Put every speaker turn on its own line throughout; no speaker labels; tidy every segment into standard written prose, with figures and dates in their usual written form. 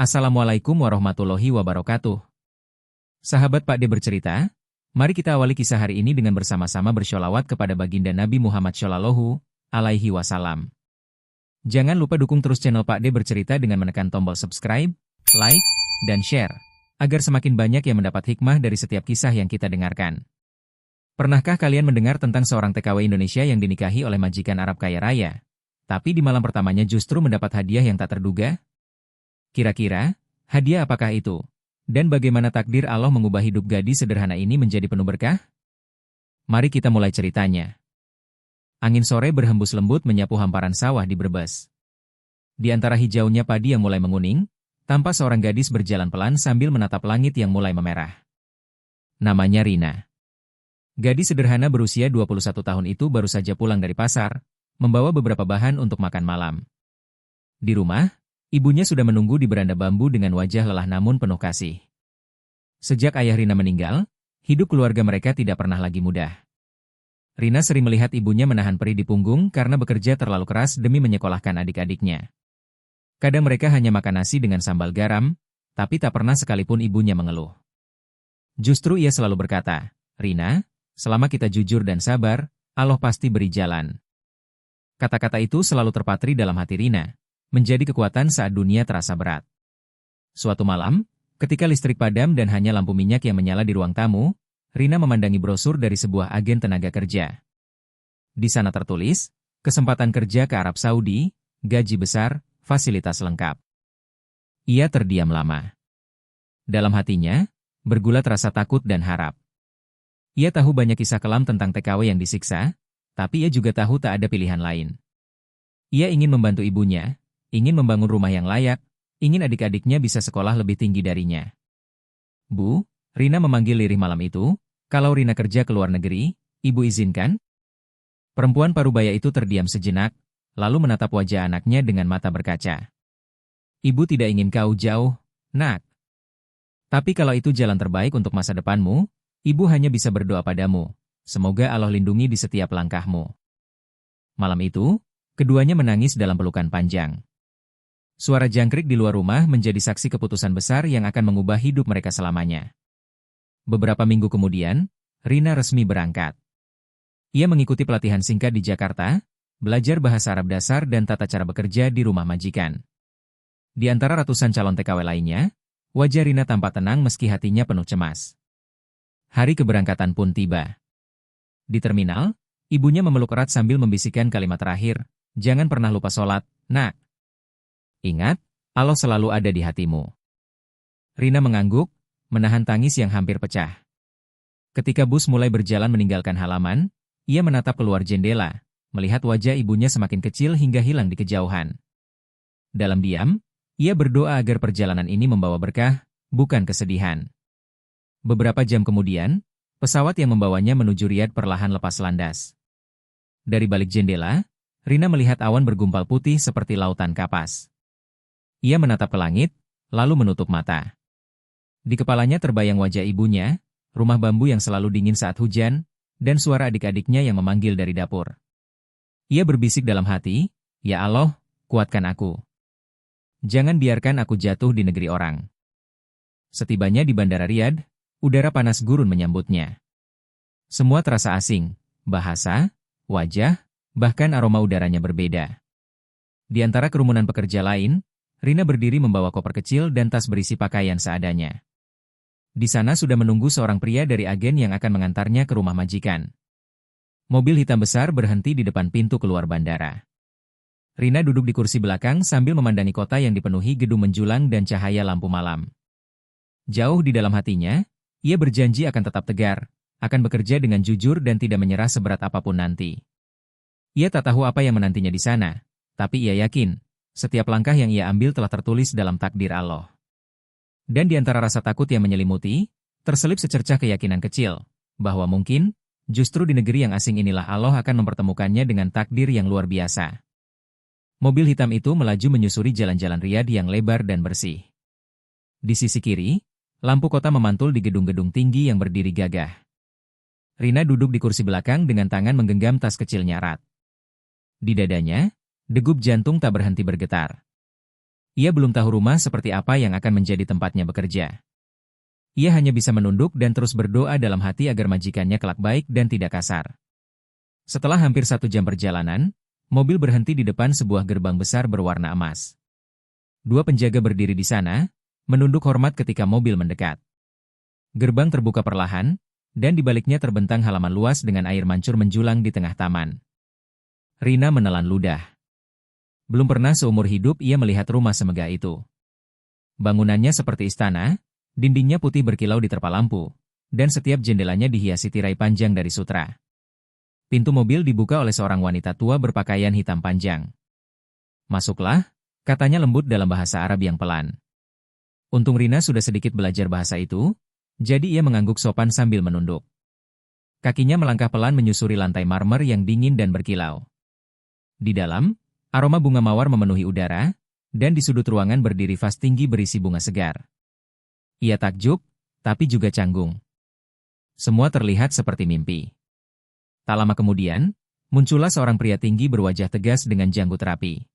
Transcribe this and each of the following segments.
Assalamualaikum warahmatullahi wabarakatuh. Sahabat Pak D bercerita, mari kita awali kisah hari ini dengan bersama-sama bersholawat kepada baginda Nabi Muhammad Shallallahu Alaihi Wasallam. Jangan lupa dukung terus channel Pak D bercerita dengan menekan tombol subscribe, like, dan share, agar semakin banyak yang mendapat hikmah dari setiap kisah yang kita dengarkan. Pernahkah kalian mendengar tentang seorang TKW Indonesia yang dinikahi oleh majikan Arab kaya raya, tapi di malam pertamanya justru mendapat hadiah yang tak terduga? Kira-kira, hadiah apakah itu? Dan bagaimana takdir Allah mengubah hidup gadis sederhana ini menjadi penuh berkah? Mari kita mulai ceritanya. Angin sore berhembus lembut menyapu hamparan sawah di Brebes. Di antara hijaunya padi yang mulai menguning, tampak seorang gadis berjalan pelan sambil menatap langit yang mulai memerah. Namanya Rina. Gadis sederhana berusia 21 tahun itu baru saja pulang dari pasar, membawa beberapa bahan untuk makan malam. Di rumah, ibunya sudah menunggu di beranda bambu dengan wajah lelah namun penuh kasih. Sejak ayah Rina meninggal, hidup keluarga mereka tidak pernah lagi mudah. Rina sering melihat ibunya menahan perih di punggung karena bekerja terlalu keras demi menyekolahkan adik-adiknya. Kadang mereka hanya makan nasi dengan sambal garam, tapi tak pernah sekalipun ibunya mengeluh. Justru ia selalu berkata, "Rina, selama kita jujur dan sabar, Allah pasti beri jalan." Kata-kata itu selalu terpatri dalam hati Rina, menjadi kekuatan saat dunia terasa berat. Suatu malam, ketika listrik padam dan hanya lampu minyak yang menyala di ruang tamu, Rina memandangi brosur dari sebuah agen tenaga kerja. Di sana tertulis, kesempatan kerja ke Arab Saudi, gaji besar, fasilitas lengkap. Ia terdiam lama. Dalam hatinya, bergulat rasa takut dan harap. Ia tahu banyak kisah kelam tentang TKW yang disiksa, tapi ia juga tahu tak ada pilihan lain. Ia ingin membantu ibunya, ingin membangun rumah yang layak, ingin adik-adiknya bisa sekolah lebih tinggi darinya. "Bu," Rina memanggil lirih malam itu, "kalau Rina kerja ke luar negeri, ibu izinkan?" Perempuan parubaya itu terdiam sejenak, lalu menatap wajah anaknya dengan mata berkaca. "Ibu tidak ingin kau jauh, nak. Tapi kalau itu jalan terbaik untuk masa depanmu, ibu hanya bisa berdoa padamu. Semoga Allah lindungi di setiap langkahmu." Malam itu, keduanya menangis dalam pelukan panjang. Suara jangkrik di luar rumah menjadi saksi keputusan besar yang akan mengubah hidup mereka selamanya. Beberapa minggu kemudian, Rina resmi berangkat. Ia mengikuti pelatihan singkat di Jakarta, belajar bahasa Arab dasar dan tata cara bekerja di rumah majikan. Di antara ratusan calon TKW lainnya, wajah Rina tampak tenang meski hatinya penuh cemas. Hari keberangkatan pun tiba. Di terminal, ibunya memeluk erat sambil membisikkan kalimat terakhir, "Jangan pernah lupa sholat, nak. Ingat, Allah selalu ada di hatimu." Rina mengangguk, menahan tangis yang hampir pecah. Ketika bus mulai berjalan meninggalkan halaman, ia menatap keluar jendela, melihat wajah ibunya semakin kecil hingga hilang di kejauhan. Dalam diam, ia berdoa agar perjalanan ini membawa berkah, bukan kesedihan. Beberapa jam kemudian, pesawat yang membawanya menuju Riyadh perlahan lepas landas. Dari balik jendela, Rina melihat awan bergumpal putih seperti lautan kapas. Ia menatap ke langit, lalu menutup mata. Di kepalanya terbayang wajah ibunya, rumah bambu yang selalu dingin saat hujan, dan suara adik-adiknya yang memanggil dari dapur. Ia berbisik dalam hati, "Ya Allah, kuatkan aku. Jangan biarkan aku jatuh di negeri orang." Setibanya di Bandara Riyadh, udara panas gurun menyambutnya. Semua terasa asing, bahasa, wajah, bahkan aroma udaranya berbeda. Di antara kerumunan pekerja lain, Rina berdiri membawa koper kecil dan tas berisi pakaian seadanya. Di sana sudah menunggu seorang pria dari agen yang akan mengantarnya ke rumah majikan. Mobil hitam besar berhenti di depan pintu keluar bandara. Rina duduk di kursi belakang sambil memandangi kota yang dipenuhi gedung menjulang dan cahaya lampu malam. Jauh di dalam hatinya, ia berjanji akan tetap tegar, akan bekerja dengan jujur dan tidak menyerah seberat apapun nanti. Ia tak tahu apa yang menantinya di sana, tapi ia yakin, setiap langkah yang ia ambil telah tertulis dalam takdir Allah. Dan di antara rasa takut yang menyelimuti, terselip secercah keyakinan kecil, bahwa mungkin, justru di negeri yang asing inilah Allah akan mempertemukannya dengan takdir yang luar biasa. Mobil hitam itu melaju menyusuri jalan-jalan Riyadh yang lebar dan bersih. Di sisi kiri, lampu kota memantul di gedung-gedung tinggi yang berdiri gagah. Rina duduk di kursi belakang dengan tangan menggenggam tas kecilnya erat. Di dadanya, degup jantung tak berhenti bergetar. Ia belum tahu rumah seperti apa yang akan menjadi tempatnya bekerja. Ia hanya bisa menunduk dan terus berdoa dalam hati agar majikannya kelak baik dan tidak kasar. Setelah hampir 1 jam perjalanan, mobil berhenti di depan sebuah gerbang besar berwarna emas. 2 penjaga berdiri di sana, menunduk hormat ketika mobil mendekat. Gerbang terbuka perlahan, dan di baliknya terbentang halaman luas dengan air mancur menjulang di tengah taman. Rina menelan ludah. Belum pernah seumur hidup ia melihat rumah semegah itu. Bangunannya seperti istana, dindingnya putih berkilau diterpa lampu, dan setiap jendelanya dihiasi tirai panjang dari sutra. Pintu mobil dibuka oleh seorang wanita tua berpakaian hitam panjang. "Masuklah," katanya lembut dalam bahasa Arab yang pelan. Untung Rina sudah sedikit belajar bahasa itu, jadi ia mengangguk sopan sambil menunduk. Kakinya melangkah pelan menyusuri lantai marmer yang dingin dan berkilau. Di dalam, aroma bunga mawar memenuhi udara, dan di sudut ruangan berdiri vas tinggi berisi bunga segar. Ia takjub, tapi juga canggung. Semua terlihat seperti mimpi. Tak lama kemudian, muncullah seorang pria tinggi berwajah tegas dengan janggut rapi.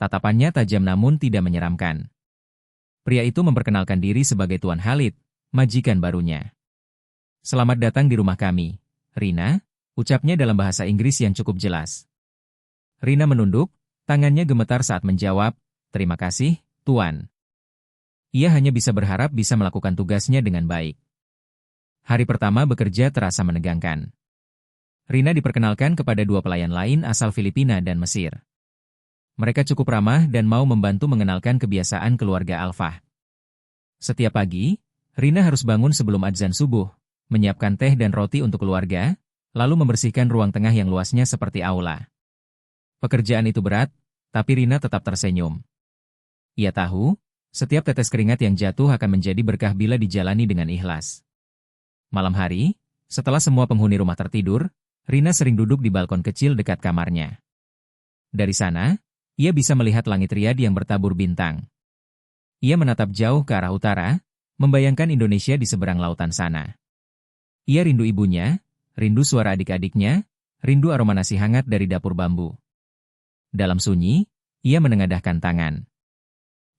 Tatapannya tajam namun tidak menyeramkan. Pria itu memperkenalkan diri sebagai Tuan Khalid, majikan barunya. "Selamat datang di rumah kami, Rina," ucapnya dalam bahasa Inggris yang cukup jelas. Rina menunduk, tangannya gemetar saat menjawab, "Terima kasih, Tuan." Ia hanya bisa berharap bisa melakukan tugasnya dengan baik. Hari pertama bekerja terasa menegangkan. Rina diperkenalkan kepada 2 pelayan lain asal Filipina dan Mesir. Mereka cukup ramah dan mau membantu mengenalkan kebiasaan keluarga Alfah. Setiap pagi, Rina harus bangun sebelum adzan subuh, menyiapkan teh dan roti untuk keluarga, lalu membersihkan ruang tengah yang luasnya seperti aula. Pekerjaan itu berat, tapi Rina tetap tersenyum. Ia tahu, setiap tetes keringat yang jatuh akan menjadi berkah bila dijalani dengan ikhlas. Malam hari, setelah semua penghuni rumah tertidur, Rina sering duduk di balkon kecil dekat kamarnya. Dari sana, ia bisa melihat langit riyad yang bertabur bintang. Ia menatap jauh ke arah utara, membayangkan Indonesia di seberang lautan sana. Ia rindu ibunya, rindu suara adik-adiknya, rindu aroma nasi hangat dari dapur bambu. Dalam sunyi, ia menengadahkan tangan.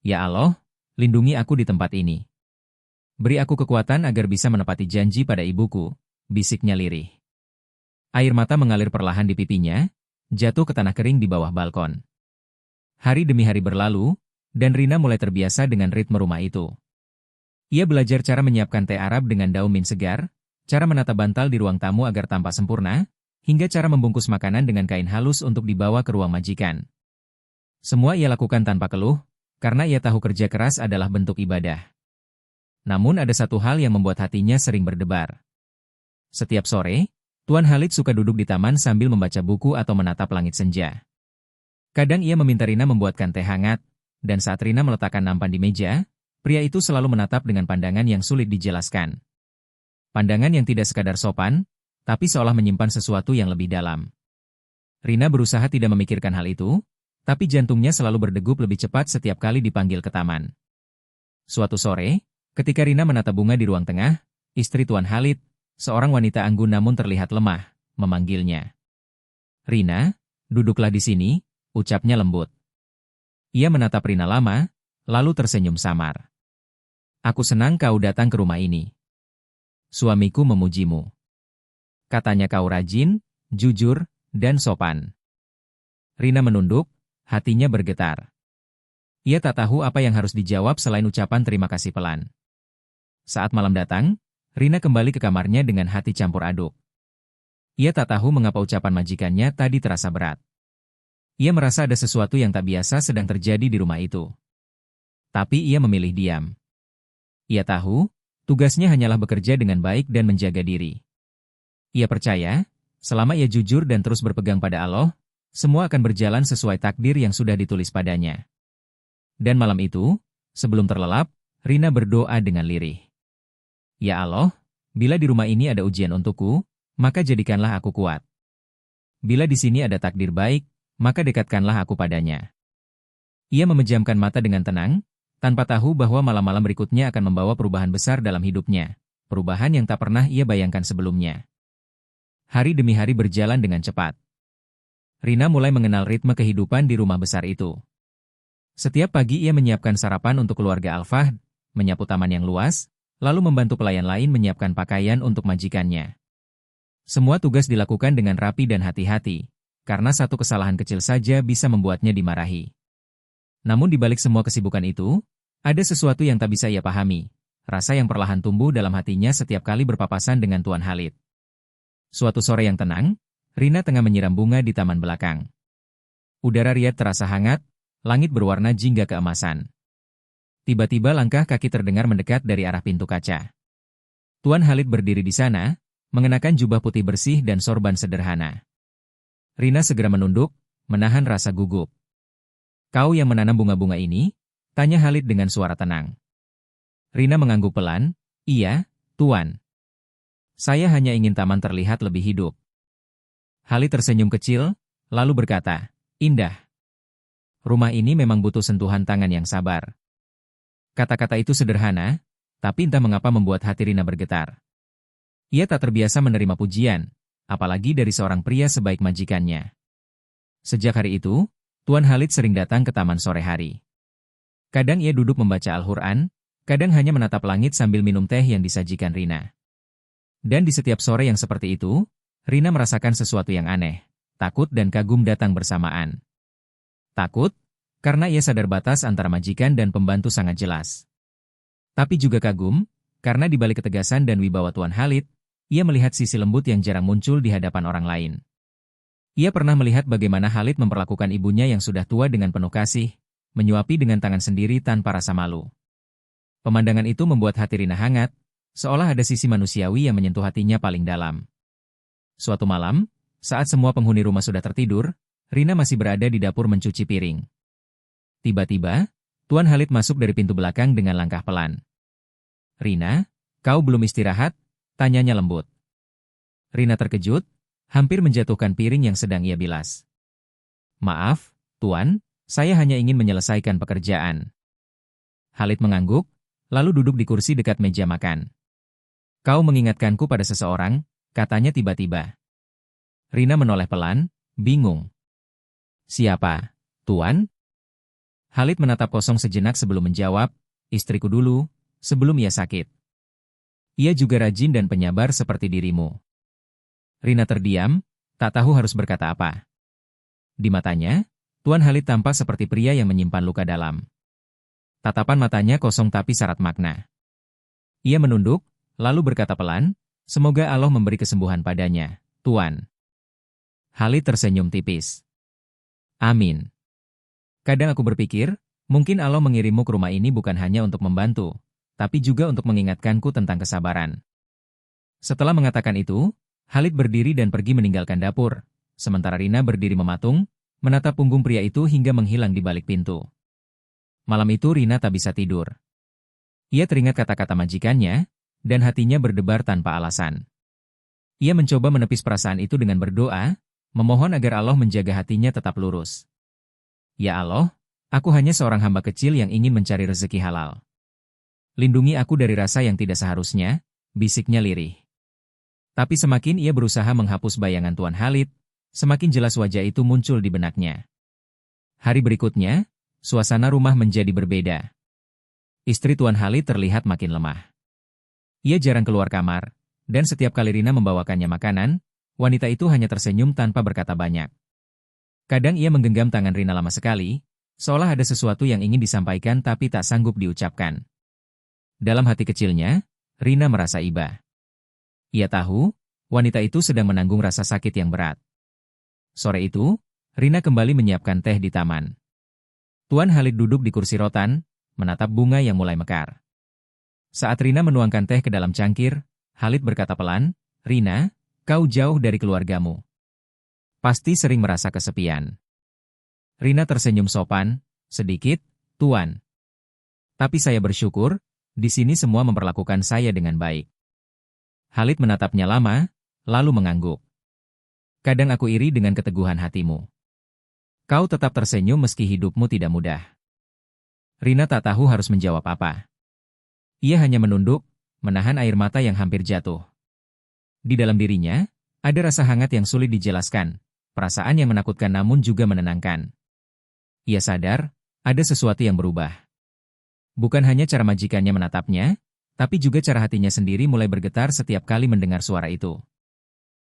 "Ya Allah, lindungi aku di tempat ini. Beri aku kekuatan agar bisa menepati janji pada ibuku," bisiknya lirih. Air mata mengalir perlahan di pipinya, jatuh ke tanah kering di bawah balkon. Hari demi hari berlalu, dan Rina mulai terbiasa dengan ritme rumah itu. Ia belajar cara menyiapkan teh Arab dengan daun mint segar, cara menata bantal di ruang tamu agar tampak sempurna, hingga cara membungkus makanan dengan kain halus untuk dibawa ke ruang majikan. Semua ia lakukan tanpa keluh, karena ia tahu kerja keras adalah bentuk ibadah. Namun ada satu hal yang membuat hatinya sering berdebar. Setiap sore, Tuan Khalid suka duduk di taman sambil membaca buku atau menatap langit senja. Kadang ia meminta Rina membuatkan teh hangat, dan saat Rina meletakkan nampan di meja, pria itu selalu menatap dengan pandangan yang sulit dijelaskan. Pandangan yang tidak sekadar sopan, tapi seolah menyimpan sesuatu yang lebih dalam. Rina berusaha tidak memikirkan hal itu, tapi jantungnya selalu berdegup lebih cepat setiap kali dipanggil ke taman. Suatu sore, ketika Rina menata bunga di ruang tengah, istri Tuan Khalid, seorang wanita anggun namun terlihat lemah, memanggilnya. "Rina, duduklah di sini," ucapnya lembut. Ia menatap Rina lama, lalu tersenyum samar. "Aku senang kau datang ke rumah ini. Suamiku memujimu. Katanya kau rajin, jujur, dan sopan." Rina menunduk, hatinya bergetar. Ia tak tahu apa yang harus dijawab selain ucapan terima kasih pelan. Saat malam datang, Rina kembali ke kamarnya dengan hati campur aduk. Ia tak tahu mengapa ucapan majikannya tadi terasa berat. Ia merasa ada sesuatu yang tak biasa sedang terjadi di rumah itu. Tapi ia memilih diam. Ia tahu, tugasnya hanyalah bekerja dengan baik dan menjaga diri. Ia percaya, selama ia jujur dan terus berpegang pada Allah, semua akan berjalan sesuai takdir yang sudah ditulis padanya. Dan malam itu, sebelum terlelap, Rina berdoa dengan lirih. "Ya Allah, bila di rumah ini ada ujian untukku, maka jadikanlah aku kuat. Bila di sini ada takdir baik, maka dekatkanlah aku padanya." Ia memejamkan mata dengan tenang, tanpa tahu bahwa malam-malam berikutnya akan membawa perubahan besar dalam hidupnya, perubahan yang tak pernah ia bayangkan sebelumnya. Hari demi hari berjalan dengan cepat. Rina mulai mengenal ritme kehidupan di rumah besar itu. Setiap pagi ia menyiapkan sarapan untuk keluarga Al-Fahd, menyapu taman yang luas, lalu membantu pelayan lain menyiapkan pakaian untuk majikannya. Semua tugas dilakukan dengan rapi dan hati-hati, karena satu kesalahan kecil saja bisa membuatnya dimarahi. Namun di balik semua kesibukan itu, ada sesuatu yang tak bisa ia pahami, rasa yang perlahan tumbuh dalam hatinya setiap kali berpapasan dengan Tuan Khalid. Suatu sore yang tenang, Rina tengah menyiram bunga di taman belakang. Udara riat terasa hangat, langit berwarna jingga keemasan. Tiba-tiba langkah kaki terdengar mendekat dari arah pintu kaca. Tuan Khalid berdiri di sana, mengenakan jubah putih bersih dan sorban sederhana. Rina segera menunduk, menahan rasa gugup. "Kau yang menanam bunga-bunga ini?" tanya Khalid dengan suara tenang. Rina mengangguk pelan, "Iya, Tuan. Saya hanya ingin taman terlihat lebih hidup." Khalid tersenyum kecil, lalu berkata, "Indah. Rumah ini memang butuh sentuhan tangan yang sabar." Kata-kata itu sederhana, tapi entah mengapa membuat hati Rina bergetar. Ia tak terbiasa menerima pujian, apalagi dari seorang pria sebaik majikannya. Sejak hari itu, Tuan Khalid sering datang ke taman sore hari. Kadang ia duduk membaca Al-Quran, kadang hanya menatap langit sambil minum teh yang disajikan Rina. Dan di setiap sore yang seperti itu, Rina merasakan sesuatu yang aneh, takut dan kagum datang bersamaan. Takut, karena ia sadar batas antara majikan dan pembantu sangat jelas. Tapi juga kagum, karena di balik ketegasan dan wibawa Tuan Khalid, ia melihat sisi lembut yang jarang muncul di hadapan orang lain. Ia pernah melihat bagaimana Khalid memperlakukan ibunya yang sudah tua dengan penuh kasih, menyuapi dengan tangan sendiri tanpa rasa malu. Pemandangan itu membuat hati Rina hangat, seolah ada sisi manusiawi yang menyentuh hatinya paling dalam. Suatu malam, saat semua penghuni rumah sudah tertidur, Rina masih berada di dapur mencuci piring. Tiba-tiba, Tuan Khalid masuk dari pintu belakang dengan langkah pelan. "Rina, kau belum istirahat?" tanyanya lembut. Rina terkejut, hampir menjatuhkan piring yang sedang ia bilas. "Maaf, Tuan, saya hanya ingin menyelesaikan pekerjaan." Khalid mengangguk, lalu duduk di kursi dekat meja makan. "Kau mengingatkanku pada seseorang," katanya tiba-tiba. Rina menoleh pelan, bingung. "Siapa, Tuan?" Khalid menatap kosong sejenak sebelum menjawab, "Istriku dulu, sebelum ia sakit. Ia juga rajin dan penyabar seperti dirimu." Rina terdiam, tak tahu harus berkata apa. Di matanya, Tuan Khalid tampak seperti pria yang menyimpan luka dalam. Tatapan matanya kosong tapi syarat makna. Ia menunduk, lalu berkata pelan, "Semoga Allah memberi kesembuhan padanya, Tuan." Khalid tersenyum tipis. "Amin. Kadang aku berpikir, mungkin Allah mengirimmu ke rumah ini bukan hanya untuk membantu, tapi juga untuk mengingatkanku tentang kesabaran." Setelah mengatakan itu, Khalid berdiri dan pergi meninggalkan dapur, sementara Rina berdiri mematung, menatap punggung pria itu hingga menghilang di balik pintu. Malam itu Rina tak bisa tidur. Ia teringat kata-kata majikannya, dan hatinya berdebar tanpa alasan. Ia mencoba menepis perasaan itu dengan berdoa, memohon agar Allah menjaga hatinya tetap lurus. "Ya Allah, aku hanya seorang hamba kecil yang ingin mencari rezeki halal. Lindungi aku dari rasa yang tidak seharusnya," bisiknya lirih. Tapi semakin ia berusaha menghapus bayangan Tuan Khalid, semakin jelas wajah itu muncul di benaknya. Hari berikutnya, suasana rumah menjadi berbeda. Istri Tuan Khalid terlihat makin lemah. Ia jarang keluar kamar, dan setiap kali Rina membawakannya makanan, wanita itu hanya tersenyum tanpa berkata banyak. Kadang ia menggenggam tangan Rina lama sekali, seolah ada sesuatu yang ingin disampaikan tapi tak sanggup diucapkan. Dalam hati kecilnya, Rina merasa iba. Ia tahu, wanita itu sedang menanggung rasa sakit yang berat. Sore itu, Rina kembali menyiapkan teh di taman. Tuan Khalid duduk di kursi rotan, menatap bunga yang mulai mekar. Saat Rina menuangkan teh ke dalam cangkir, Khalid berkata pelan, "Rina, kau jauh dari keluargamu. Pasti sering merasa kesepian." Rina tersenyum sopan, "Sedikit, Tuan. Tapi saya bersyukur, di sini semua memperlakukan saya dengan baik." Khalid menatapnya lama, lalu mengangguk. "Kadang aku iri dengan keteguhan hatimu. Kau tetap tersenyum meski hidupmu tidak mudah." Rina tak tahu harus menjawab apa. Ia hanya menunduk, menahan air mata yang hampir jatuh. Di dalam dirinya, ada rasa hangat yang sulit dijelaskan, perasaan yang menakutkan namun juga menenangkan. Ia sadar, Ada sesuatu yang berubah. Bukan hanya cara majikannya menatapnya, tapi juga cara hatinya sendiri mulai bergetar setiap kali mendengar suara itu.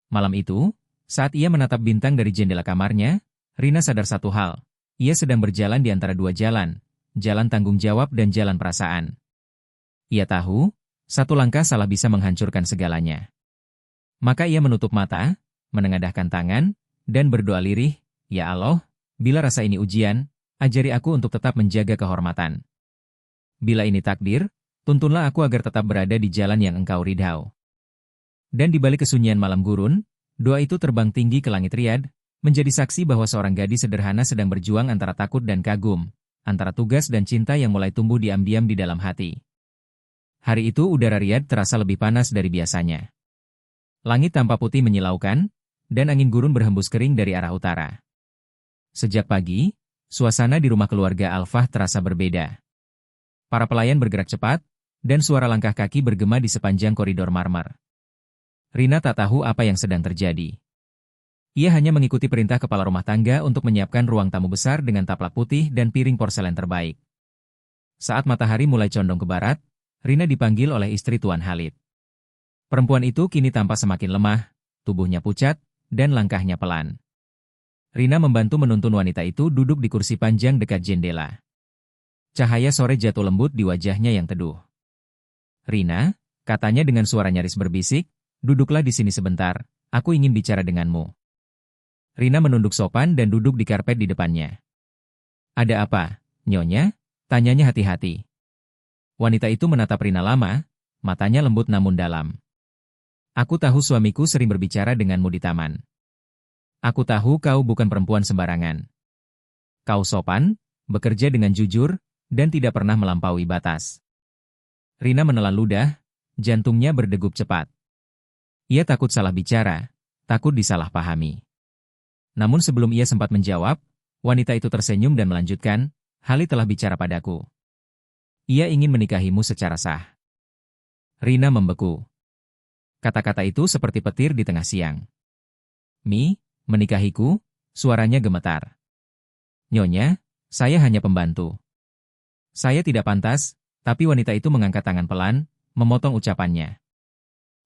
Malam itu, saat ia menatap bintang dari jendela kamarnya, Rina sadar satu hal. Ia sedang berjalan di antara dua jalan, jalan tanggung jawab dan jalan perasaan. Ia tahu, satu langkah salah bisa menghancurkan segalanya. Maka ia menutup mata, menengadahkan tangan, dan berdoa lirih, "Ya Allah, bila rasa ini ujian, ajari aku untuk tetap menjaga kehormatan. Bila ini takdir, tuntunlah aku agar tetap berada di jalan yang Engkau ridhau." Dan di balik kesunyian malam gurun, doa itu terbang tinggi ke langit Riyadh, menjadi saksi bahwa seorang gadis sederhana sedang berjuang antara takut dan kagum, antara tugas dan cinta yang mulai tumbuh diam-diam di dalam hati. Hari itu udara Riyadh terasa lebih panas dari biasanya. Langit tampak putih menyilaukan, dan angin gurun berhembus kering dari arah utara. Sejak pagi, suasana di rumah keluarga Al-Fah terasa berbeda. Para pelayan bergerak cepat, dan suara langkah kaki bergema di sepanjang koridor marmer. Rina tak tahu apa yang sedang terjadi. Ia hanya mengikuti perintah kepala rumah tangga untuk menyiapkan ruang tamu besar dengan taplak putih dan piring porselen terbaik. Saat matahari mulai condong ke barat, Rina dipanggil oleh istri Tuan Khalid. Perempuan itu kini tampak semakin lemah, tubuhnya pucat, dan langkahnya pelan. Rina membantu menuntun wanita itu duduk di kursi panjang dekat jendela. Cahaya sore jatuh lembut di wajahnya yang teduh. "Rina," katanya dengan suara nyaris berbisik, "duduklah di sini sebentar, aku ingin bicara denganmu." Rina menunduk sopan dan duduk di karpet di depannya. "Ada apa, Nyonya?" tanyanya hati-hati. Wanita itu menatap Rina lama, matanya lembut namun dalam. "Aku tahu suamiku sering berbicara denganmu di taman. Aku tahu kau bukan perempuan sembarangan. Kau sopan, bekerja dengan jujur, dan tidak pernah melampaui batas." Rina menelan ludah, jantungnya berdegup cepat. Ia takut salah bicara, takut disalahpahami. Namun sebelum ia sempat menjawab, wanita itu tersenyum dan melanjutkan, "Khalid telah bicara padaku. Ia ingin menikahimu secara sah." Rina membeku. Kata-kata itu seperti petir di tengah siang. Menikahiku?" Suaranya gemetar. "Nyonya, saya hanya pembantu." "Saya tidak pantas," tapi wanita itu mengangkat tangan pelan, memotong ucapannya.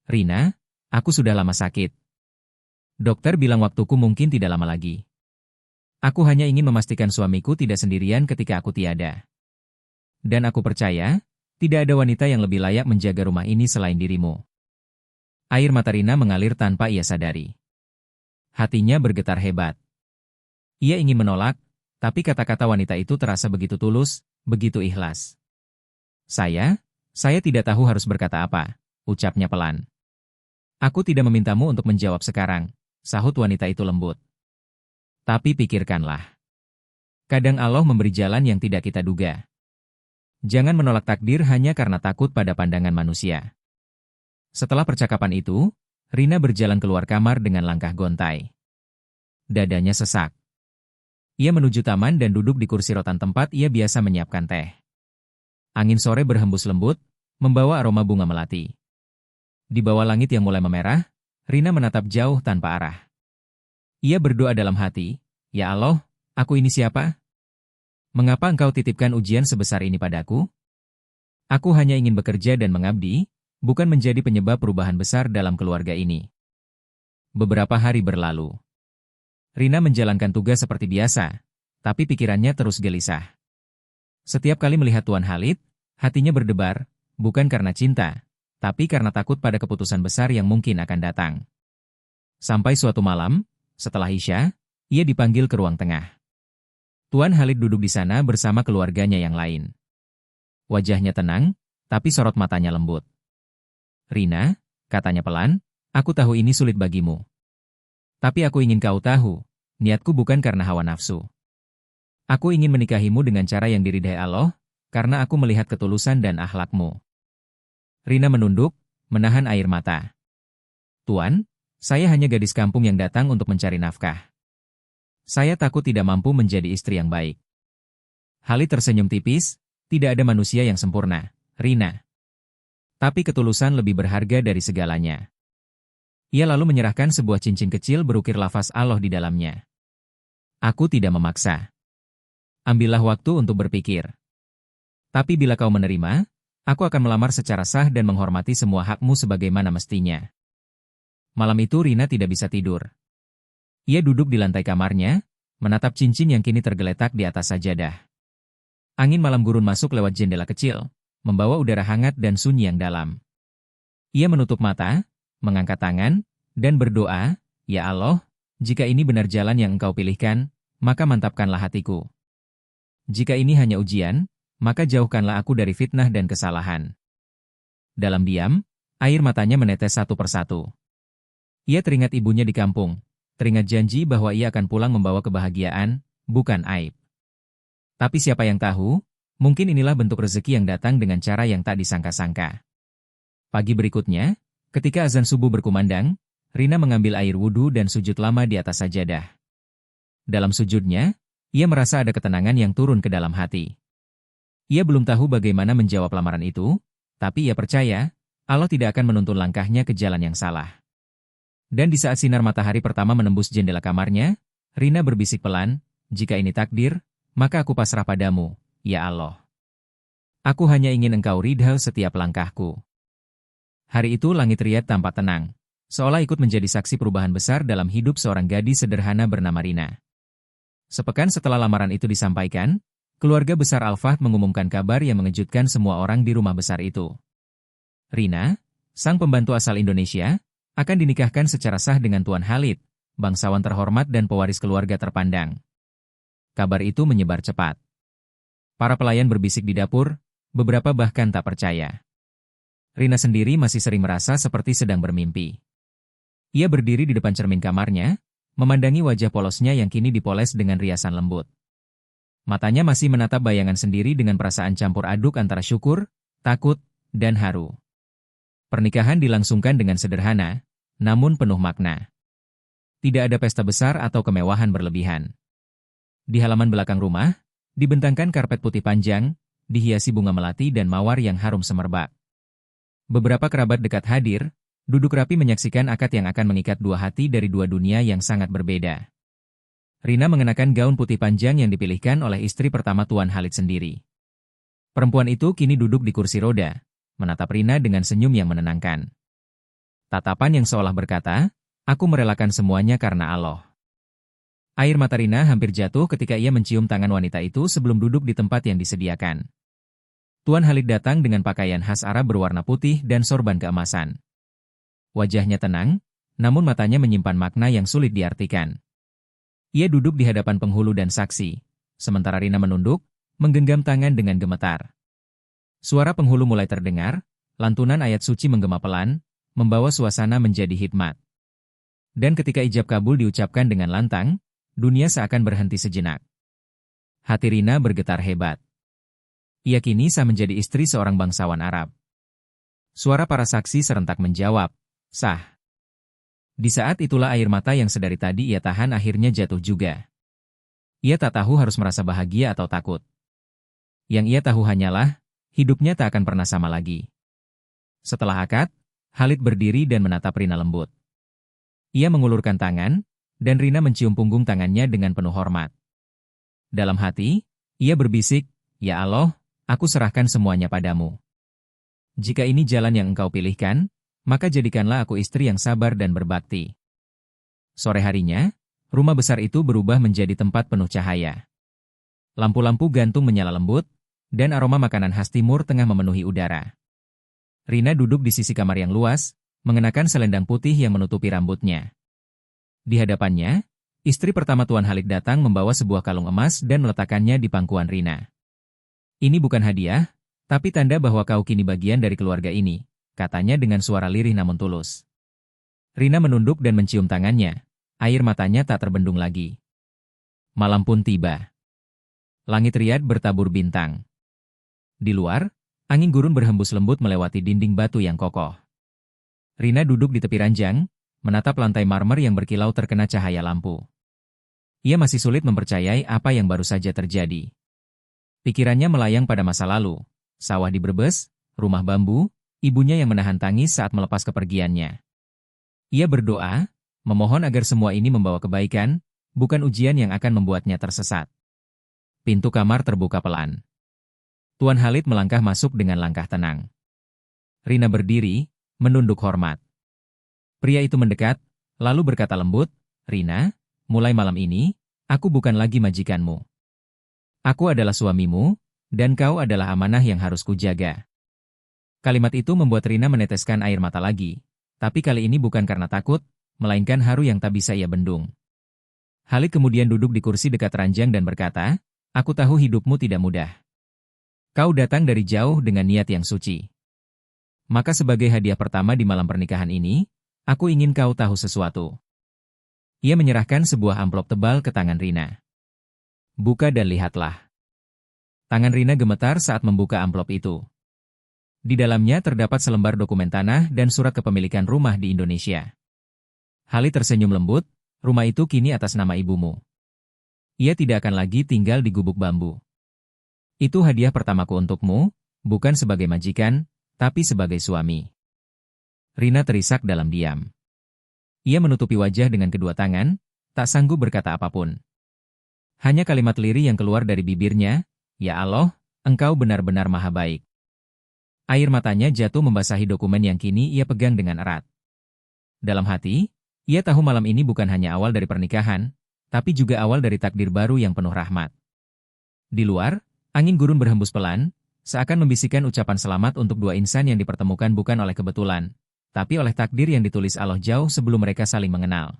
"Rina, aku sudah lama sakit. Dokter bilang waktuku mungkin tidak lama lagi. Aku hanya ingin memastikan suamiku tidak sendirian ketika aku tiada. Dan aku percaya, tidak ada wanita yang lebih layak menjaga rumah ini selain dirimu." Air mata Rina mengalir tanpa ia sadari. Hatinya bergetar hebat. Ia ingin menolak, tapi kata-kata wanita itu terasa begitu tulus, begitu ikhlas. Saya tidak tahu harus berkata apa," ucapnya pelan. "Aku tidak memintamu untuk menjawab sekarang," sahut wanita itu lembut. "Tapi pikirkanlah. Kadang Allah memberi jalan yang tidak kita duga. Jangan menolak takdir hanya karena takut pada pandangan manusia." Setelah percakapan itu, Rina berjalan keluar kamar dengan langkah gontai. Dadanya sesak. Ia menuju taman dan duduk di kursi rotan tempat ia biasa menyiapkan teh. Angin sore berhembus lembut, membawa aroma bunga melati. Di bawah langit yang mulai memerah, Rina menatap jauh tanpa arah. Ia berdoa dalam hati, "Ya Allah, aku ini siapa? Mengapa Engkau titipkan ujian sebesar ini padaku? Aku hanya ingin bekerja dan mengabdi, bukan menjadi penyebab perubahan besar dalam keluarga ini." Beberapa hari berlalu. Rina menjalankan tugas seperti biasa, tapi pikirannya terus gelisah. Setiap kali melihat Tuan Khalid, hatinya berdebar, bukan karena cinta, tapi karena takut pada keputusan besar yang mungkin akan datang. Sampai suatu malam, setelah Isya, ia dipanggil ke ruang tengah. Tuan Khalid duduk di sana bersama keluarganya yang lain. Wajahnya tenang, tapi sorot matanya lembut. "Rina," katanya pelan, "aku tahu ini sulit bagimu. Tapi aku ingin kau tahu, niatku bukan karena hawa nafsu. Aku ingin menikahimu dengan cara yang diridhai Allah, karena aku melihat ketulusan dan akhlakmu." Rina menunduk, menahan air mata. "Tuan, saya hanya gadis kampung yang datang untuk mencari nafkah. Saya takut tidak mampu menjadi istri yang baik." Khalid tersenyum tipis, "Tidak ada manusia yang sempurna, Rina. Tapi ketulusan lebih berharga dari segalanya." Ia lalu menyerahkan sebuah cincin kecil berukir lafaz Allah di dalamnya. "Aku tidak memaksa. Ambillah waktu untuk berpikir. Tapi bila kau menerima, aku akan melamar secara sah dan menghormati semua hakmu sebagaimana mestinya. Malam itu Rina tidak bisa tidur. Ia duduk di lantai kamarnya, menatap cincin yang kini tergeletak di atas sajadah. Angin malam gurun masuk lewat jendela kecil, membawa udara hangat dan sunyi yang dalam. Ia menutup mata, mengangkat tangan, dan berdoa, "Ya Allah, jika ini benar jalan yang Engkau pilihkan, maka mantapkanlah hatiku. Jika ini hanya ujian, maka jauhkanlah aku dari fitnah dan kesalahan." Dalam diam, air matanya menetes satu persatu. Ia teringat ibunya di kampung, teringat janji bahwa ia akan pulang membawa kebahagiaan, bukan aib. Tapi siapa yang tahu, mungkin inilah bentuk rezeki yang datang dengan cara yang tak disangka-sangka. Pagi berikutnya, ketika azan subuh berkumandang, Rina mengambil air wudhu dan sujud lama di atas sajadah. Dalam sujudnya, ia merasa ada ketenangan yang turun ke dalam hati. Ia belum tahu bagaimana menjawab lamaran itu, tapi ia percaya, Allah tidak akan menuntun langkahnya ke jalan yang salah. Dan di saat sinar matahari pertama menembus jendela kamarnya, Rina berbisik pelan, "Jika ini takdir, maka aku pasrah padamu, ya Allah. Aku hanya ingin Engkau ridha setiap langkahku." Hari itu langit Riyadh tampak tenang, seolah ikut menjadi saksi perubahan besar dalam hidup seorang gadis sederhana bernama Rina. Sepekan setelah lamaran itu disampaikan, keluarga besar Al-Fahd mengumumkan kabar yang mengejutkan semua orang di rumah besar itu. Rina, sang pembantu asal Indonesia, akan dinikahkan secara sah dengan Tuan Khalid, bangsawan terhormat dan pewaris keluarga terpandang. Kabar itu menyebar cepat. Para pelayan berbisik di dapur, beberapa bahkan tak percaya. Rina sendiri masih sering merasa seperti sedang bermimpi. Ia berdiri di depan cermin kamarnya, memandangi wajah polosnya yang kini dipoles dengan riasan lembut. Matanya masih menatap bayangan sendiri dengan perasaan campur aduk antara syukur, takut, dan haru. Pernikahan dilangsungkan dengan sederhana, namun penuh makna. Tidak ada pesta besar atau kemewahan berlebihan. Di halaman belakang rumah, dibentangkan karpet putih panjang, dihiasi bunga melati dan mawar yang harum semerbak. Beberapa kerabat dekat hadir, duduk rapi menyaksikan akad yang akan mengikat dua hati dari dua dunia yang sangat berbeda. Rina mengenakan gaun putih panjang yang dipilihkan oleh istri pertama Tuan Khalid sendiri. Perempuan itu kini duduk di kursi roda, menatap Rina dengan senyum yang menenangkan. Tatapan yang seolah berkata, "Aku merelakan semuanya karena Allah." Air mata Rina hampir jatuh ketika ia mencium tangan wanita itu sebelum duduk di tempat yang disediakan. Tuan Khalid datang dengan pakaian khas Arab berwarna putih dan sorban keemasan. Wajahnya tenang, namun matanya menyimpan makna yang sulit diartikan. Ia duduk di hadapan penghulu dan saksi, sementara Rina menunduk, menggenggam tangan dengan gemetar. Suara penghulu mulai terdengar, lantunan ayat suci menggema pelan, membawa suasana menjadi hikmat. Dan ketika ijab kabul diucapkan dengan lantang, dunia seakan berhenti sejenak. Hati Rina bergetar hebat. Ia kini sah menjadi istri seorang bangsawan Arab. Suara para saksi serentak menjawab, "Sah." Di saat itulah air mata yang sedari tadi ia tahan akhirnya jatuh juga. Ia tak tahu harus merasa bahagia atau takut. Yang ia tahu hanyalah, hidupnya tak akan pernah sama lagi. Setelah akad, Khalid berdiri dan menatap Rina lembut. Ia mengulurkan tangan, dan Rina mencium punggung tangannya dengan penuh hormat. Dalam hati, ia berbisik, "Ya Allah, aku serahkan semuanya padamu. Jika ini jalan yang Engkau pilihkan, maka jadikanlah aku istri yang sabar dan berbakti." Sore harinya, rumah besar itu berubah menjadi tempat penuh cahaya. Lampu-lampu gantung menyala lembut, dan aroma makanan khas timur tengah memenuhi udara. Rina duduk di sisi kamar yang luas, mengenakan selendang putih yang menutupi rambutnya. Di hadapannya, istri pertama Tuan Khalid datang membawa sebuah kalung emas dan meletakkannya di pangkuan Rina. "Ini bukan hadiah, tapi tanda bahwa kau kini bagian dari keluarga ini," katanya dengan suara lirih namun tulus. Rina menunduk dan mencium tangannya, air matanya tak terbendung lagi. Malam pun tiba. Langit Riyadh bertabur bintang. Di luar, angin gurun berhembus lembut melewati dinding batu yang kokoh. Rina duduk di tepi ranjang, menatap lantai marmer yang berkilau terkena cahaya lampu. Ia masih sulit mempercayai apa yang baru saja terjadi. Pikirannya melayang pada masa lalu, sawah di Brebes, rumah bambu, ibunya yang menahan tangis saat melepas kepergiannya. Ia berdoa, memohon agar semua ini membawa kebaikan, bukan ujian yang akan membuatnya tersesat. pintu kamar terbuka pelan. Tuan Khalid melangkah masuk dengan langkah tenang. Rina berdiri, menunduk hormat. Pria itu mendekat, lalu berkata lembut, "Rina, mulai malam ini, aku bukan lagi majikanmu. Aku adalah suamimu, dan kau adalah amanah yang harus kujaga." Kalimat itu membuat Rina meneteskan air mata lagi, tapi kali ini bukan karena takut, melainkan haru yang tak bisa ia bendung. Khalid kemudian duduk di kursi dekat ranjang dan berkata, "Aku tahu hidupmu tidak mudah. Kau datang dari jauh dengan niat yang suci. Maka sebagai hadiah pertama di malam pernikahan ini, aku ingin kau tahu sesuatu." Ia menyerahkan sebuah amplop tebal ke tangan Rina. "Buka dan lihatlah." Tangan Rina gemetar saat membuka amplop itu. Di dalamnya terdapat selembar dokumen tanah dan surat kepemilikan rumah di Indonesia. Khalid tersenyum lembut, "Rumah itu kini atas nama ibumu. Ia tidak akan lagi tinggal di gubuk bambu. Itu hadiah pertamaku untukmu, bukan sebagai majikan, tapi sebagai suami." Rina terisak dalam diam. Ia menutupi wajah dengan kedua tangan, tak sanggup berkata apapun. Hanya kalimat lirih yang keluar dari bibirnya, "Ya Allah, Engkau benar-benar maha baik." Air matanya jatuh membasahi dokumen yang kini ia pegang dengan erat. Dalam hati, ia tahu malam ini bukan hanya awal dari pernikahan, tapi juga awal dari takdir baru yang penuh rahmat. Di luar, angin gurun berhembus pelan, seakan membisikkan ucapan selamat untuk dua insan yang dipertemukan bukan oleh kebetulan, tapi oleh takdir yang ditulis Allah jauh sebelum mereka saling mengenal.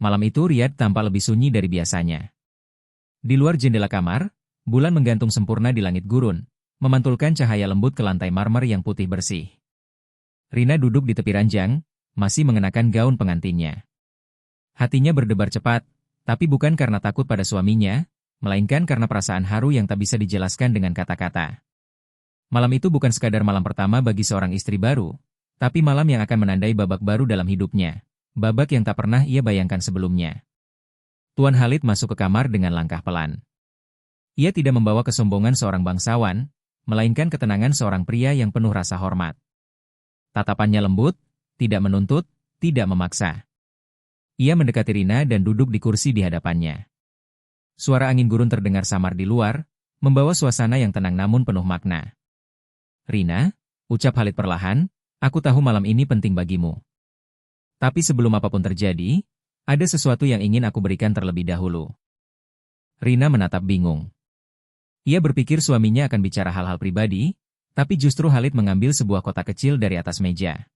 Malam itu Riyadh tampak lebih sunyi dari biasanya. Di luar jendela kamar, bulan menggantung sempurna di langit gurun, memantulkan cahaya lembut ke lantai marmer yang putih bersih. Rina duduk di tepi ranjang, masih mengenakan gaun pengantinnya. Hatinya berdebar cepat, tapi bukan karena takut pada suaminya, melainkan karena perasaan haru yang tak bisa dijelaskan dengan kata-kata. Malam itu bukan sekadar malam pertama bagi seorang istri baru, tapi malam yang akan menandai babak baru dalam hidupnya, babak yang tak pernah ia bayangkan sebelumnya. Tuan Khalid masuk ke kamar dengan langkah pelan. Ia tidak membawa kesombongan seorang bangsawan, melainkan ketenangan seorang pria yang penuh rasa hormat. Tatapannya lembut, tidak menuntut, tidak memaksa. Ia mendekati Rina dan duduk di kursi di hadapannya. Suara angin gurun terdengar samar di luar, membawa suasana yang tenang namun penuh makna. "Rina," ucap Khalid perlahan, "aku tahu malam ini penting bagimu. Tapi sebelum apapun terjadi, ada sesuatu yang ingin aku berikan terlebih dahulu." Rina menatap bingung. Ia berpikir suaminya akan bicara hal-hal pribadi, tapi justru Khalid mengambil sebuah kotak kecil dari atas meja.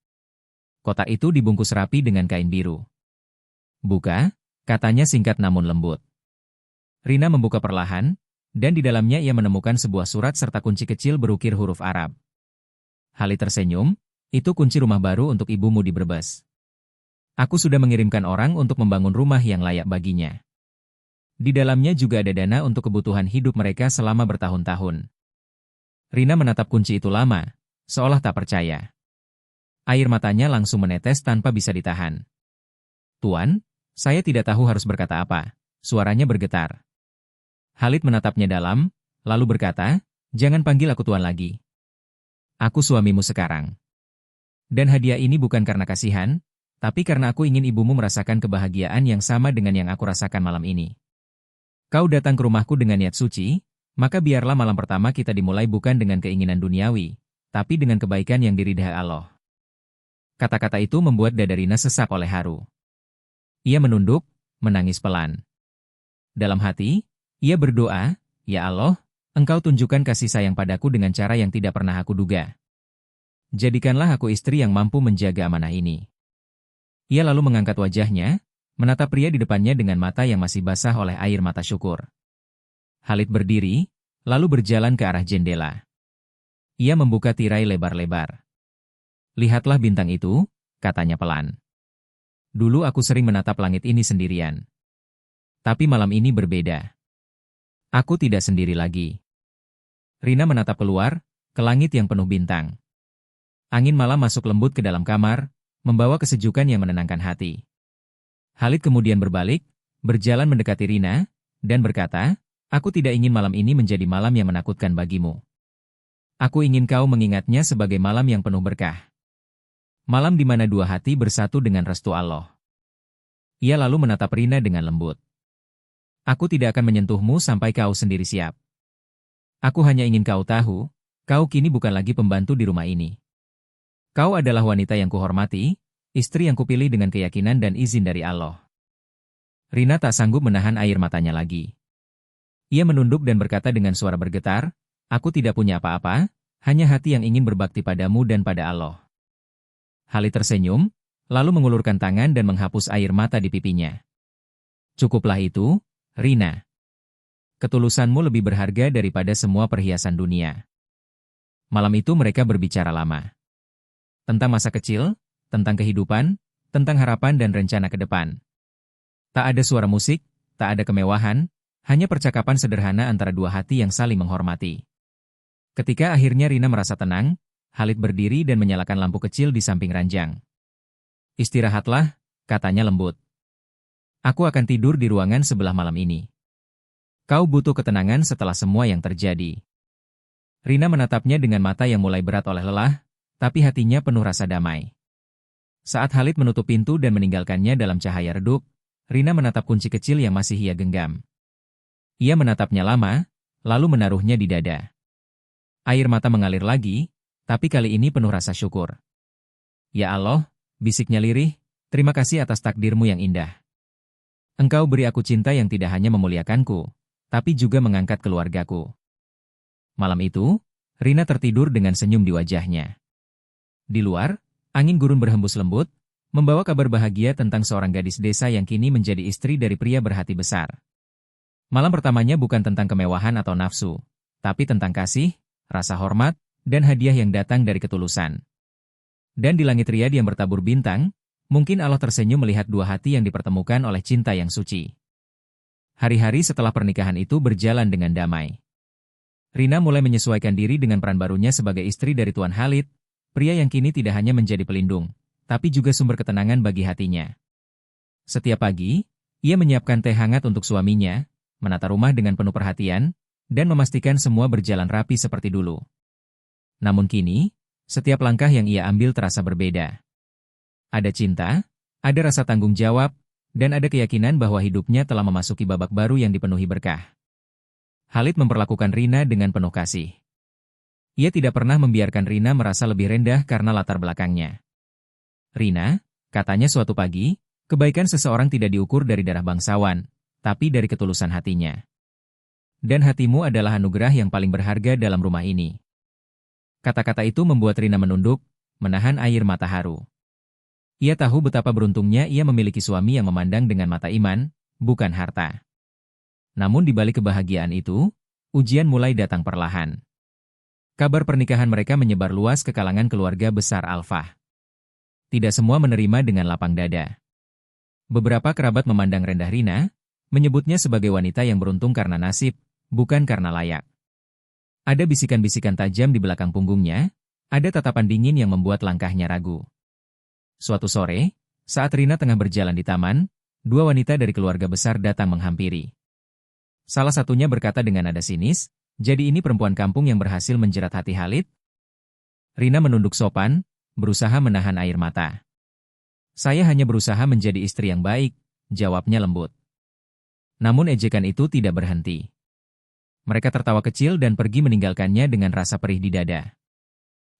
Kotak itu dibungkus rapi dengan kain biru. "Buka," katanya singkat namun lembut. Rina membuka perlahan, dan di dalamnya ia menemukan sebuah surat serta kunci kecil berukir huruf Arab. Khalid tersenyum, "Itu kunci rumah baru untuk ibumu di Brebes. Aku sudah mengirimkan orang untuk membangun rumah yang layak baginya. Di dalamnya juga ada dana untuk kebutuhan hidup mereka selama bertahun-tahun." Rina menatap kunci itu lama, seolah tak percaya. Air matanya langsung menetes tanpa bisa ditahan. "Tuan, saya tidak tahu harus berkata apa," suaranya bergetar. Khalid menatapnya dalam, lalu berkata, "Jangan panggil aku tuan lagi. Aku suamimu sekarang. Dan hadiah ini bukan karena kasihan, tapi karena aku ingin ibumu merasakan kebahagiaan yang sama dengan yang aku rasakan malam ini. Kau datang ke rumahku dengan niat suci, maka biarlah malam pertama kita dimulai bukan dengan keinginan duniawi, tapi dengan kebaikan yang diridhai Allah." Kata-kata itu membuat dada Rina sesak oleh haru. Ia menunduk, menangis pelan. Dalam hati, ia berdoa, "Ya Allah, Engkau tunjukkan kasih sayang padaku dengan cara yang tidak pernah aku duga. Jadikanlah aku istri yang mampu menjaga amanah ini." Ia lalu mengangkat wajahnya, menatap pria di depannya dengan mata yang masih basah oleh air mata syukur. Khalid berdiri, lalu berjalan ke arah jendela. Ia membuka tirai lebar-lebar. "Lihatlah bintang itu," katanya pelan. "Dulu aku sering menatap langit ini sendirian. Tapi malam ini berbeda. Aku tidak sendiri lagi." Rina menatap keluar, ke langit yang penuh bintang. Angin malam masuk lembut ke dalam kamar, membawa kesejukan yang menenangkan hati. Khalid kemudian berbalik, berjalan mendekati Rina, dan berkata, "Aku tidak ingin malam ini menjadi malam yang menakutkan bagimu. Aku ingin kau mengingatnya sebagai malam yang penuh berkah. Malam di mana dua hati bersatu dengan restu Allah." Ia lalu menatap Rina dengan lembut. Aku tidak akan menyentuhmu sampai kau sendiri siap. Aku hanya ingin kau tahu, kau kini bukan lagi pembantu di rumah ini. Kau adalah wanita yang kuhormati, istri yang kupilih dengan keyakinan dan izin dari Allah. Rina tak sanggup menahan air matanya lagi. Ia menunduk dan berkata dengan suara bergetar, aku tidak punya apa-apa, hanya hati yang ingin berbakti padamu dan pada Allah. Khalid tersenyum, lalu mengulurkan tangan dan menghapus air mata di pipinya. Cukuplah itu, Rina. Ketulusanmu lebih berharga daripada semua perhiasan dunia. Malam itu mereka berbicara lama. Tentang masa kecil, tentang kehidupan, tentang harapan dan rencana ke depan. Tak ada suara musik, tak ada kemewahan, hanya percakapan sederhana antara dua hati yang saling menghormati. Ketika akhirnya Rina merasa tenang, Khalid berdiri dan menyalakan lampu kecil di samping ranjang. Istirahatlah, katanya lembut. Aku akan tidur di ruangan sebelah malam ini. Kau butuh ketenangan setelah semua yang terjadi. Rina menatapnya dengan mata yang mulai berat oleh lelah, tapi hatinya penuh rasa damai. Saat Khalid menutup pintu dan meninggalkannya dalam cahaya redup, Rina menatap kunci kecil yang masih ia genggam. Ia menatapnya lama, lalu menaruhnya di dada. Air mata mengalir lagi, tapi kali ini penuh rasa syukur. Ya Allah, bisiknya lirih, terima kasih atas takdirmu yang indah. Engkau beri aku cinta yang tidak hanya memuliakanku, tapi juga mengangkat keluargaku. Malam itu, Rina tertidur dengan senyum di wajahnya. Di luar, angin gurun berhembus lembut, membawa kabar bahagia tentang seorang gadis desa yang kini menjadi istri dari pria berhati besar. Malam pertamanya bukan tentang kemewahan atau nafsu, tapi tentang kasih, rasa hormat, dan hadiah yang datang dari ketulusan. Dan di langit riyad yang bertabur bintang, mungkin Allah tersenyum melihat dua hati yang dipertemukan oleh cinta yang suci. Hari-hari setelah pernikahan itu berjalan dengan damai. Rina mulai menyesuaikan diri dengan peran barunya sebagai istri dari Tuan Khalid, pria yang kini tidak hanya menjadi pelindung, tapi juga sumber ketenangan bagi hatinya. Setiap pagi, ia menyiapkan teh hangat untuk suaminya, menata rumah dengan penuh perhatian, dan memastikan semua berjalan rapi seperti dulu. Namun kini, setiap langkah yang ia ambil terasa berbeda. Ada cinta, ada rasa tanggung jawab, dan ada keyakinan bahwa hidupnya telah memasuki babak baru yang dipenuhi berkah. Khalid memperlakukan Rina dengan penuh kasih. Ia tidak pernah membiarkan Rina merasa lebih rendah karena latar belakangnya. Rina, katanya suatu pagi, kebaikan seseorang tidak diukur dari darah bangsawan, tapi dari ketulusan hatinya. Dan hatimu adalah anugerah yang paling berharga dalam rumah ini. Kata-kata itu membuat Rina menunduk, menahan air mata haru. Ia tahu betapa beruntungnya ia memiliki suami yang memandang dengan mata iman, bukan harta. Namun di balik kebahagiaan itu, ujian mulai datang perlahan. Kabar pernikahan mereka menyebar luas ke kalangan keluarga besar Alfah. Tidak semua menerima dengan lapang dada. Beberapa kerabat memandang rendah Rina, menyebutnya sebagai wanita yang beruntung karena nasib, bukan karena layak. Ada bisikan-bisikan tajam di belakang punggungnya, ada tatapan dingin yang membuat langkahnya ragu. Suatu sore, saat Rina tengah berjalan di taman, dua wanita dari keluarga besar datang menghampiri. Salah satunya berkata dengan nada sinis, jadi ini perempuan kampung yang berhasil menjerat hati Khalid? Rina menunduk sopan, berusaha menahan air mata. Saya hanya berusaha menjadi istri yang baik, jawabnya lembut. Namun ejekan itu tidak berhenti. Mereka tertawa kecil dan pergi meninggalkannya dengan rasa perih di dada.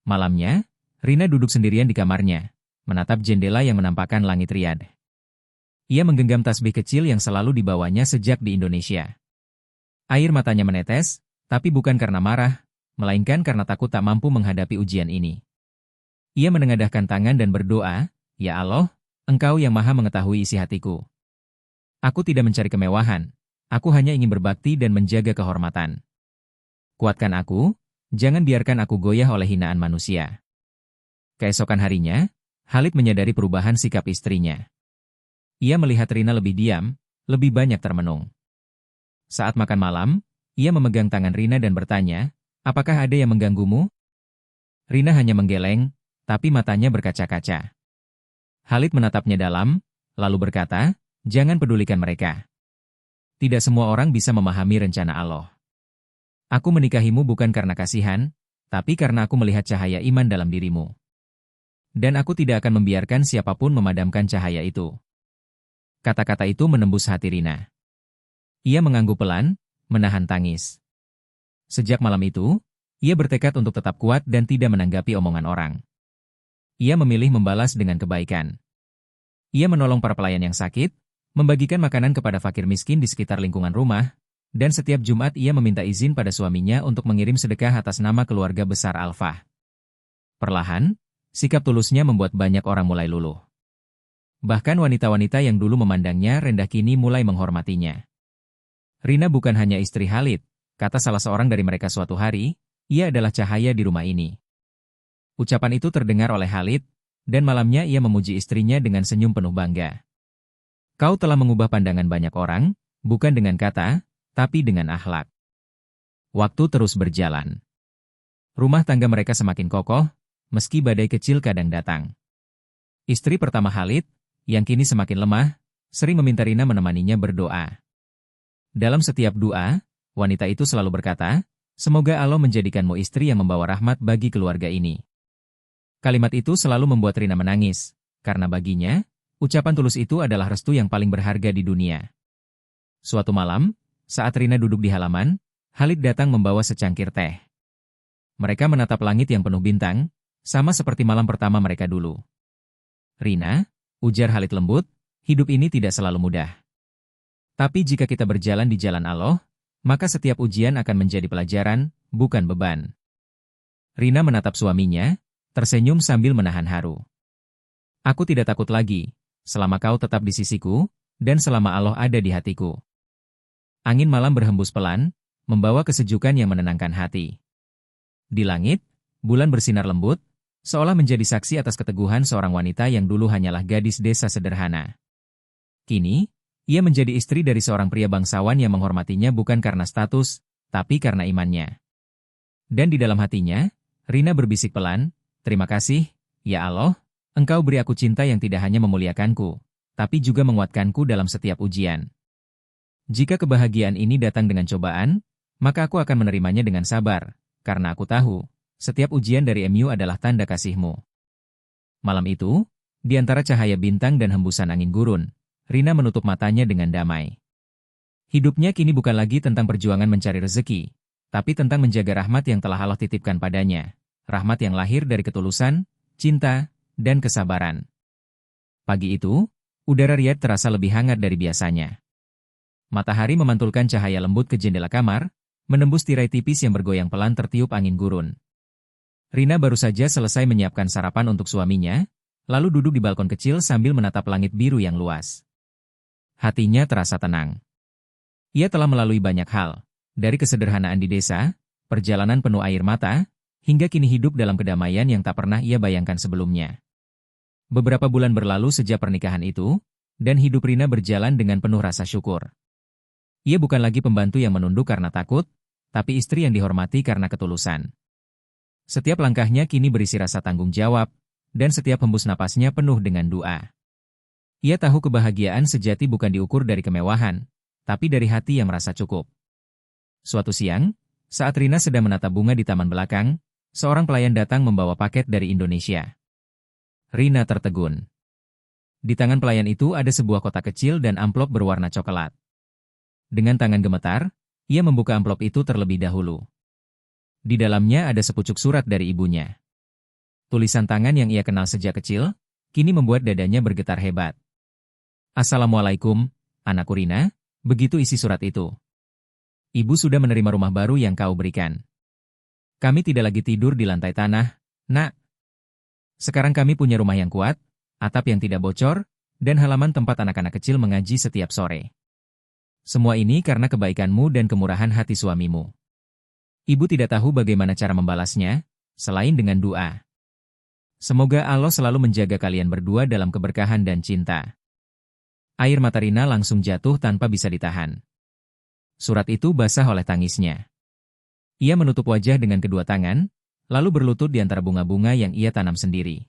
Malamnya, Rina duduk sendirian di kamarnya, menatap jendela yang menampakkan langit riyad. Ia menggenggam tasbih kecil yang selalu dibawanya sejak di Indonesia. Air matanya menetes, tapi bukan karena marah, melainkan karena takut tak mampu menghadapi ujian ini. Ia menengadahkan tangan dan berdoa, "Ya Allah, Engkau yang maha mengetahui isi hatiku. Aku tidak mencari kemewahan, aku hanya ingin berbakti dan menjaga kehormatan. Kuatkan aku, jangan biarkan aku goyah oleh hinaan manusia." Keesokan harinya, Khalid menyadari perubahan sikap istrinya. Ia melihat Rina lebih diam, lebih banyak termenung. Saat makan malam, ia memegang tangan Rina dan bertanya, "Apakah ada yang mengganggumu?" Rina hanya menggeleng, tapi matanya berkaca-kaca. Khalid menatapnya dalam, lalu berkata, "Jangan pedulikan mereka. Tidak semua orang bisa memahami rencana Allah. Aku menikahimu bukan karena kasihan, tapi karena aku melihat cahaya iman dalam dirimu. Dan aku tidak akan membiarkan siapapun memadamkan cahaya itu." Kata-kata itu menembus hati Rina. Ia mengangguk pelan, menahan tangis. Sejak malam itu, ia bertekad untuk tetap kuat dan tidak menanggapi omongan orang. Ia memilih membalas dengan kebaikan. Ia menolong para pelayan yang sakit, membagikan makanan kepada fakir miskin di sekitar lingkungan rumah, dan setiap Jumat ia meminta izin pada suaminya untuk mengirim sedekah atas nama keluarga besar Alfah. Perlahan, sikap tulusnya membuat banyak orang mulai luluh. Bahkan wanita-wanita yang dulu memandangnya rendah kini mulai menghormatinya. Rina bukan hanya istri Khalid, kata salah seorang dari mereka suatu hari, ia adalah cahaya di rumah ini. Ucapan itu terdengar oleh Khalid, dan malamnya ia memuji istrinya dengan senyum penuh bangga. Kau telah mengubah pandangan banyak orang, bukan dengan kata, tapi dengan akhlak. Waktu terus berjalan. Rumah tangga mereka semakin kokoh, meski badai kecil kadang datang. Istri pertama Khalid, yang kini semakin lemah, sering meminta Rina menemaninya berdoa. Dalam setiap doa, wanita itu selalu berkata, "Semoga Allah menjadikanmu istri yang membawa rahmat bagi keluarga ini." Kalimat itu selalu membuat Rina menangis, karena baginya, ucapan tulus itu adalah restu yang paling berharga di dunia. Suatu malam, saat Rina duduk di halaman, Khalid datang membawa secangkir teh. Mereka menatap langit yang penuh bintang, sama seperti malam pertama mereka dulu. "Rina," ujar Khalid lembut, "hidup ini tidak selalu mudah. Tapi jika kita berjalan di jalan Allah, maka setiap ujian akan menjadi pelajaran, bukan beban." Rina menatap suaminya, tersenyum sambil menahan haru. "Aku tidak takut lagi, selama kau tetap di sisiku, dan selama Allah ada di hatiku." Angin malam berhembus pelan, membawa kesejukan yang menenangkan hati. Di langit, bulan bersinar lembut, seolah menjadi saksi atas keteguhan seorang wanita yang dulu hanyalah gadis desa sederhana. Kini, ia menjadi istri dari seorang pria bangsawan yang menghormatinya bukan karena status, tapi karena imannya. Dan di dalam hatinya, Rina berbisik pelan, "Terima kasih, ya Allah, Engkau beri aku cinta yang tidak hanya memuliakanku, tapi juga menguatkanku dalam setiap ujian. Jika kebahagiaan ini datang dengan cobaan, maka aku akan menerimanya dengan sabar, karena aku tahu, setiap ujian dari MU adalah tanda kasih-Mu." Malam itu, di antara cahaya bintang dan hembusan angin gurun, Rina menutup matanya dengan damai. Hidupnya kini bukan lagi tentang perjuangan mencari rezeki, tapi tentang menjaga rahmat yang telah Allah titipkan padanya. Rahmat yang lahir dari ketulusan, cinta, dan kesabaran. Pagi itu, udara Riyadh terasa lebih hangat dari biasanya. Matahari memantulkan cahaya lembut ke jendela kamar, menembus tirai tipis yang bergoyang pelan tertiup angin gurun. Rina baru saja selesai menyiapkan sarapan untuk suaminya, lalu duduk di balkon kecil sambil menatap langit biru yang luas. Hatinya terasa tenang. Ia telah melalui banyak hal, dari kesederhanaan di desa, perjalanan penuh air mata, hingga kini hidup dalam kedamaian yang tak pernah ia bayangkan sebelumnya. Beberapa bulan berlalu sejak pernikahan itu, dan hidup Rina berjalan dengan penuh rasa syukur. Ia bukan lagi pembantu yang menunduk karena takut, tapi istri yang dihormati karena ketulusan. Setiap langkahnya kini berisi rasa tanggung jawab, dan setiap hembus napasnya penuh dengan doa. Ia tahu kebahagiaan sejati bukan diukur dari kemewahan, tapi dari hati yang merasa cukup. Suatu siang, saat Rina sedang menata bunga di taman belakang, seorang pelayan datang membawa paket dari Indonesia. Rina tertegun. Di tangan pelayan itu ada sebuah kotak kecil dan amplop berwarna coklat. Dengan tangan gemetar, ia membuka amplop itu terlebih dahulu. Di dalamnya ada sepucuk surat dari ibunya. Tulisan tangan yang ia kenal sejak kecil, kini membuat dadanya bergetar hebat. "Assalamualaikum, anakku Rina," begitu isi surat itu. "Ibu sudah menerima rumah baru yang kau berikan. Kami tidak lagi tidur di lantai tanah, Nak. Sekarang kami punya rumah yang kuat, atap yang tidak bocor, dan halaman tempat anak-anak kecil mengaji setiap sore. Semua ini karena kebaikanmu dan kemurahan hati suamimu. Ibu tidak tahu bagaimana cara membalasnya, selain dengan doa. Semoga Allah selalu menjaga kalian berdua dalam keberkahan dan cinta." Air mata Rina langsung jatuh tanpa bisa ditahan. Surat itu basah oleh tangisnya. Ia menutup wajah dengan kedua tangan, lalu berlutut di antara bunga-bunga yang ia tanam sendiri.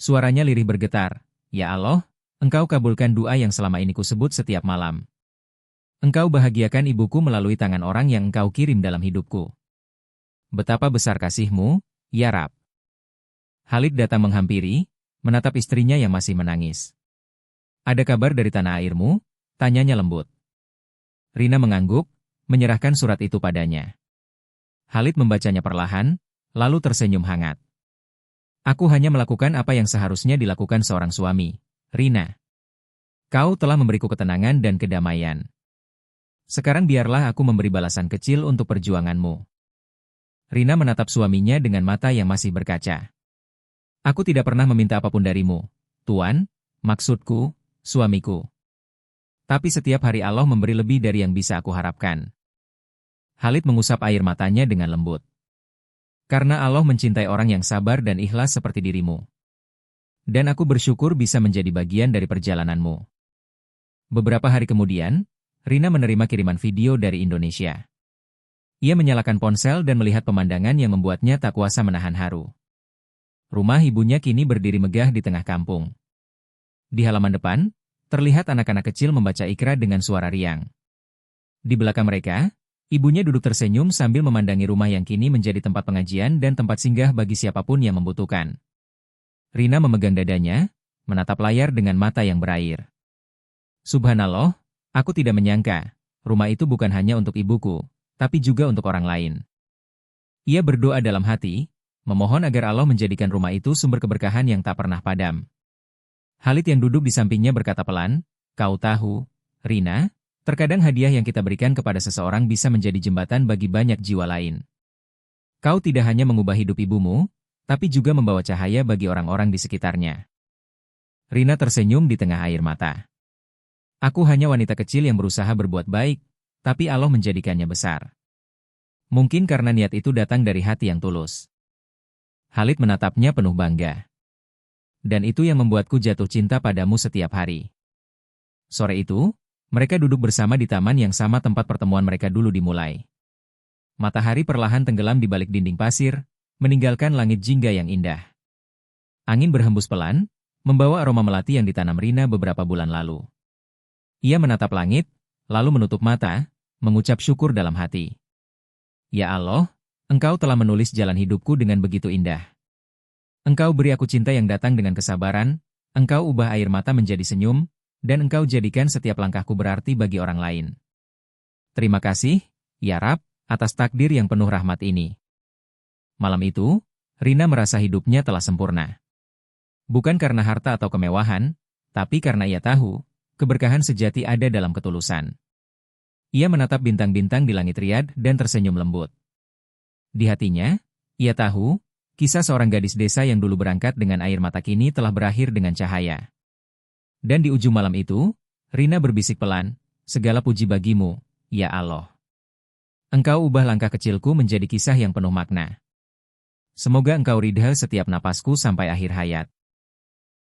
Suaranya lirih bergetar, "Ya Allah, Engkau kabulkan doa yang selama ini kusebut setiap malam. Engkau bahagiakan ibuku melalui tangan orang yang Engkau kirim dalam hidupku. Betapa besar kasih-Mu, ya Rab." Khalid datang menghampiri, menatap istrinya yang masih menangis. "Ada kabar dari tanah airmu?" tanyanya lembut. Rina mengangguk, menyerahkan surat itu padanya. Khalid membacanya perlahan, lalu tersenyum hangat. Aku hanya melakukan apa yang seharusnya dilakukan seorang suami, Rina. Kau telah memberiku ketenangan dan kedamaian. Sekarang biarlah aku memberi balasan kecil untuk perjuanganmu. Rina menatap suaminya dengan mata yang masih berkaca. Aku tidak pernah meminta apapun darimu, Tuan, maksudku, suamiku. Tapi setiap hari Allah memberi lebih dari yang bisa aku harapkan. Khalid mengusap air matanya dengan lembut. Karena Allah mencintai orang yang sabar dan ikhlas seperti dirimu. Dan aku bersyukur bisa menjadi bagian dari perjalananmu. Beberapa hari kemudian, Rina menerima kiriman video dari Indonesia. Ia menyalakan ponsel dan melihat pemandangan yang membuatnya tak kuasa menahan haru. Rumah ibunya kini berdiri megah di tengah kampung. Di halaman depan, terlihat anak-anak kecil membaca Iqra dengan suara riang. Di belakang mereka, ibunya duduk tersenyum sambil memandangi rumah yang kini menjadi tempat pengajian dan tempat singgah bagi siapapun yang membutuhkan. Rina memegang dadanya, menatap layar dengan mata yang berair. Subhanallah, aku tidak menyangka, rumah itu bukan hanya untuk ibuku, tapi juga untuk orang lain. Ia berdoa dalam hati, memohon agar Allah menjadikan rumah itu sumber keberkahan yang tak pernah padam. Khalid yang duduk di sampingnya berkata pelan, kau tahu, Rina, terkadang hadiah yang kita berikan kepada seseorang bisa menjadi jembatan bagi banyak jiwa lain. Kau tidak hanya mengubah hidup ibumu, tapi juga membawa cahaya bagi orang-orang di sekitarnya. Rina tersenyum di tengah air mata. Aku hanya wanita kecil yang berusaha berbuat baik, tapi Allah menjadikannya besar. Mungkin karena niat itu datang dari hati yang tulus. Khalid menatapnya penuh bangga. Dan itu yang membuatku jatuh cinta padamu setiap hari. Sore itu, mereka duduk bersama di taman yang sama tempat pertemuan mereka dulu dimulai. Matahari perlahan tenggelam di balik dinding pasir, meninggalkan langit jingga yang indah. Angin berhembus pelan, membawa aroma melati yang ditanam Rina beberapa bulan lalu. Ia menatap langit, lalu menutup mata, mengucap syukur dalam hati. Ya Allah, Engkau telah menulis jalan hidupku dengan begitu indah. Engkau beri aku cinta yang datang dengan kesabaran, Engkau ubah air mata menjadi senyum, dan Engkau jadikan setiap langkahku berarti bagi orang lain. Terima kasih, ya Rab, atas takdir yang penuh rahmat ini. Malam itu, Rina merasa hidupnya telah sempurna. Bukan karena harta atau kemewahan, tapi karena ia tahu, keberkahan sejati ada dalam ketulusan. Ia menatap bintang-bintang di langit Riyadh dan tersenyum lembut. Di hatinya, ia tahu, kisah seorang gadis desa yang dulu berangkat dengan air mata kini telah berakhir dengan cahaya. Dan di ujung malam itu, Rina berbisik pelan, segala puji bagimu, ya Allah. Engkau ubah langkah kecilku menjadi kisah yang penuh makna. Semoga Engkau ridha setiap napasku sampai akhir hayat.